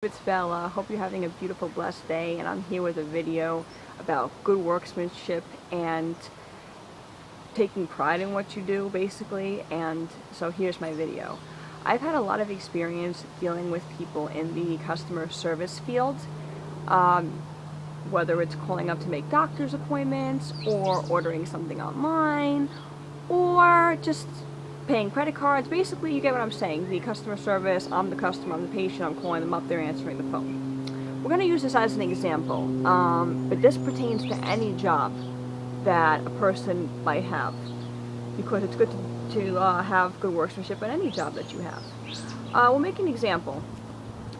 It's Bella. Hope you're having a beautiful, blessed day, and I'm here with a video about good workmanship and taking pride in what you do, basically. And so here's my video. I've had a lot of experience dealing with people in the customer service field, whether it's calling up to make doctor's appointments, or ordering something online, or just paying credit cards. Basically, you get what I'm saying. The customer service, I'm the customer, I'm the patient, I'm calling them up, they're answering the phone. We're going to use this as an example, but this pertains to any job that a person might have, because it's good to have good workmanship in any job that you have. We'll make an example.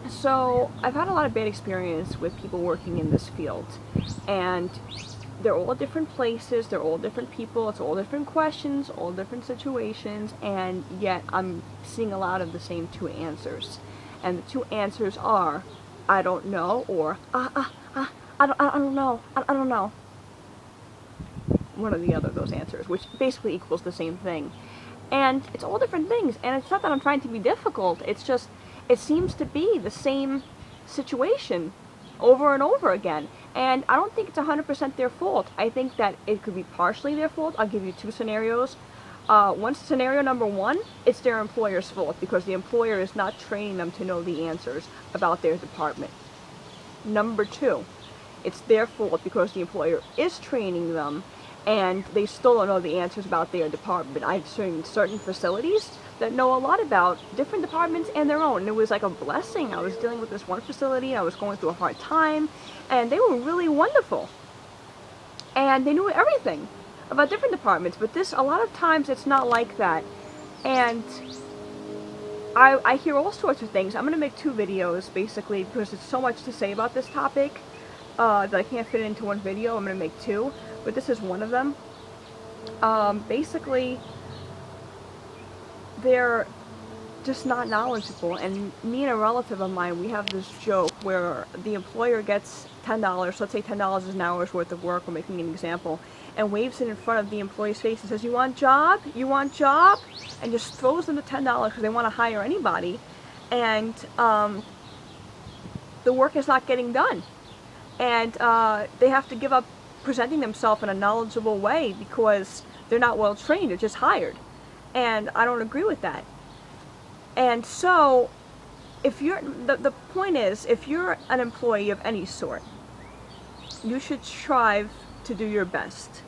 So, I've had a lot of bad experience with people working in this field, and they're all different places, they're all different people, it's all different questions, all different situations, and yet I'm seeing a lot of the same two answers. And the two answers are, I don't know, or, I don't know, I don't know. One or the other of those answers, which basically equals the same thing. And it's all different things, and it's not that I'm trying to be difficult, it's just, it seems to be the same situation over and over again. And I don't think it's 100% their fault. I think that it could be partially their fault. I'll give you two scenarios. Scenario number one, it's their employer's fault, because the employer is not training them to know the answers about their department. Number two, it's their fault because the employer is training them and they still don't know the answers about their department. I've seen certain facilities that know a lot about different departments and their own. And it was like a blessing. I was dealing with this one facility, I was going through a hard time, and they were really wonderful. And they knew everything about different departments, but this, a lot of times, it's not like that. And I hear all sorts of things. I'm going to make two videos, basically, because there's so much to say about this topic that I can't fit it into one video. I'm going to make two, but this is one of them. Basically, they're just not knowledgeable, and me and a relative of mine, we have this joke where the employer gets $10, let's say $10 is an hour's worth of work, we're making an example, and waves it in front of the employee's face and says, "You want job? You want job?" and just throws them the $10 because they want to hire anybody, and the work is not getting done. And they have to give up presenting themselves in a knowledgeable way because they're not well trained, they're just hired. And I don't agree with that. And so, if you're, the point is, if you're an employee of any sort, you should strive to do your best.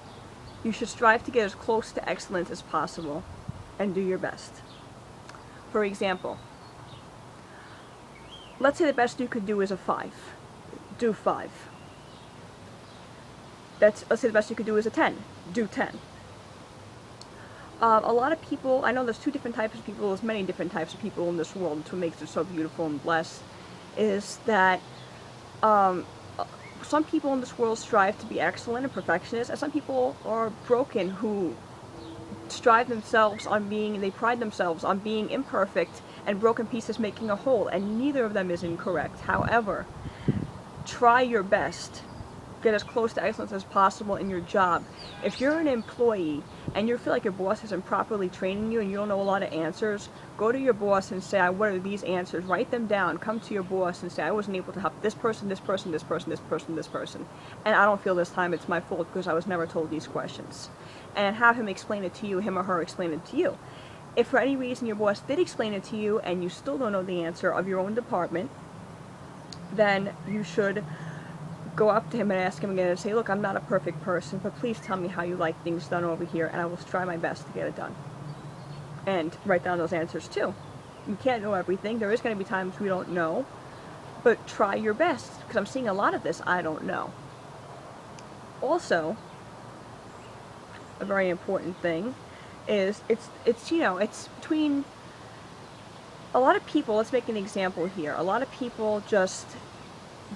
You should strive to get as close to excellence as possible and do your best. For example, let's say the best you could do is a 5. Do 5. Let's say the best you could do is a 10. Do 10. A lot of people, I know there's two different types of people, there's many different types of people in this world. It's what makes it so beautiful and blessed, is that some people in this world strive to be excellent and perfectionists, and some people are broken who strive themselves on being, they pride themselves on being imperfect, and broken pieces making a whole, and neither of them is incorrect. However, try your best. Get as close to excellence as possible in your job. If you're an employee and you feel like your boss isn't properly training you and you don't know a lot of answers, go to your boss and say, what are these answers? Write them down. Come to your boss and say, I wasn't able to help this person, this person, this person, this person, this person. And I don't feel this time it's my fault because I was never told these questions. And have him explain it to you, him or her explain it to you. If for any reason your boss did explain it to you and you still don't know the answer of your own department, then you should go up to him and ask him again and say, look, I'm not a perfect person, but please tell me how you like things done over here, and I will try my best to get it done. And write down those answers too. You can't know everything. There is going to be times we don't know, but try your best, because I'm seeing a lot of this, I don't know. Also, a very important thing is, it's between a lot of people. Let's make an example here. A lot of people just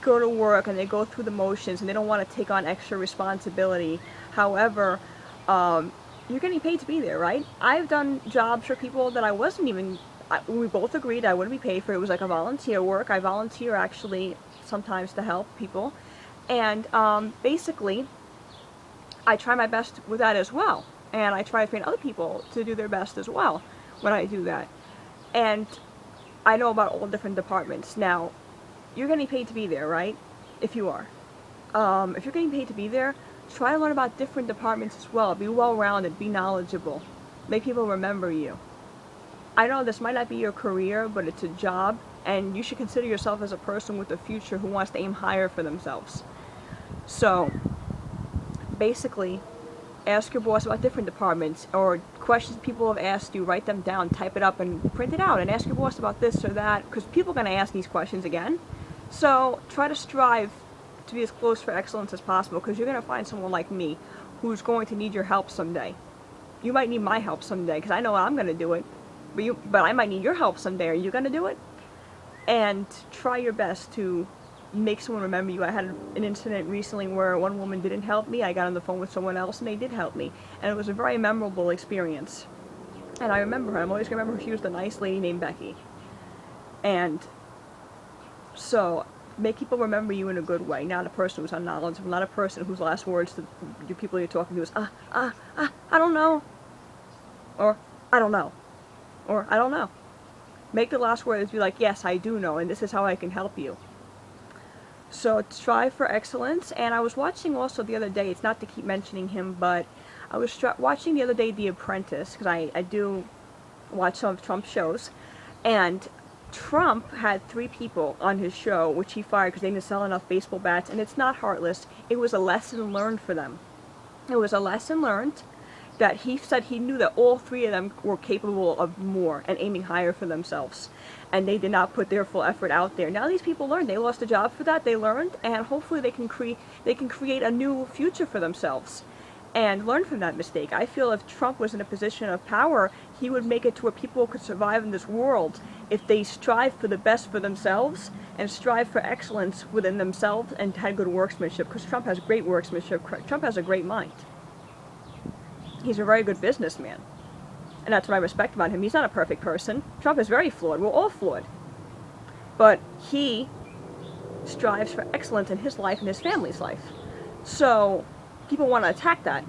go to work and they go through the motions and they don't want to take on extra responsibility. However, you're getting paid to be there, right? I've done jobs for people that I wasn't even, we both agreed I wouldn't be paid for. It was like a volunteer work. I volunteer actually sometimes to help people, and basically I try my best with that as well, and I try to train other people to do their best as well when I do that. And I know about all different departments. Now, you're getting paid to be there, right? If you are. If you're getting paid to be there, try to learn about different departments as well. Be well-rounded, be knowledgeable. Make people remember you. I know this might not be your career, but it's a job, and you should consider yourself as a person with a future who wants to aim higher for themselves. So, basically, ask your boss about different departments, or questions people have asked you, write them down, type it up, and print it out, and ask your boss about this or that, because people are going to ask these questions again. So, try to strive to be as close for excellence as possible, because you're going to find someone like me who's going to need your help someday. You might need my help someday, because I know I'm going to do it, but I might need your help someday. Are you going to do it? And try your best to make someone remember you. I had an incident recently where one woman didn't help me. I got on the phone with someone else and they did help me, and it was a very memorable experience. And I remember her. I'm always going to remember her. She was the nice lady named Becky. And so make people remember you in a good way, not a person who's unknowledgeable, not a person whose last words to the people you're talking to is, I don't know, or I don't know, or I don't know. Make the last words be like, yes, I do know, and this is how I can help you. So strive for excellence. And I was watching also the other day, it's not to keep mentioning him, but I was watching the other day The Apprentice, because I do watch some of Trump's shows, and Trump had 3 people on his show which he fired because they didn't sell enough baseball bats, and it's not heartless. It was a lesson learned for them. It was a lesson learned that he said he knew that all 3 of them were capable of more and aiming higher for themselves, and they did not put their full effort out there. Now these people learned. They lost a job for that. They learned, and hopefully they can create a new future for themselves and learn from that mistake. I feel if Trump was in a position of power, he would make it to where people could survive in this world if they strive for the best for themselves and strive for excellence within themselves and had good workmanship, because Trump has great workmanship. Trump has a great mind. He's a very good businessman, and that's what I respect about him. He's not a perfect person. Trump is very flawed. We're all flawed. But he strives for excellence in his life and his family's life. So people want to attack that.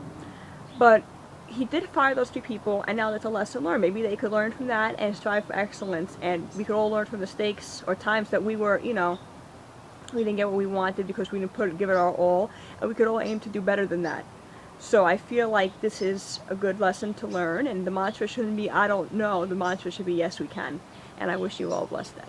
But he did fire those 2 people, and now that's a lesson learned. Maybe they could learn from that and strive for excellence, and we could all learn from mistakes or times that we were, we didn't get what we wanted because we didn't give it our all, and we could all aim to do better than that. So I feel like this is a good lesson to learn, and the mantra shouldn't be, I don't know. The mantra should be, yes, we can. And I wish you all a blessed day.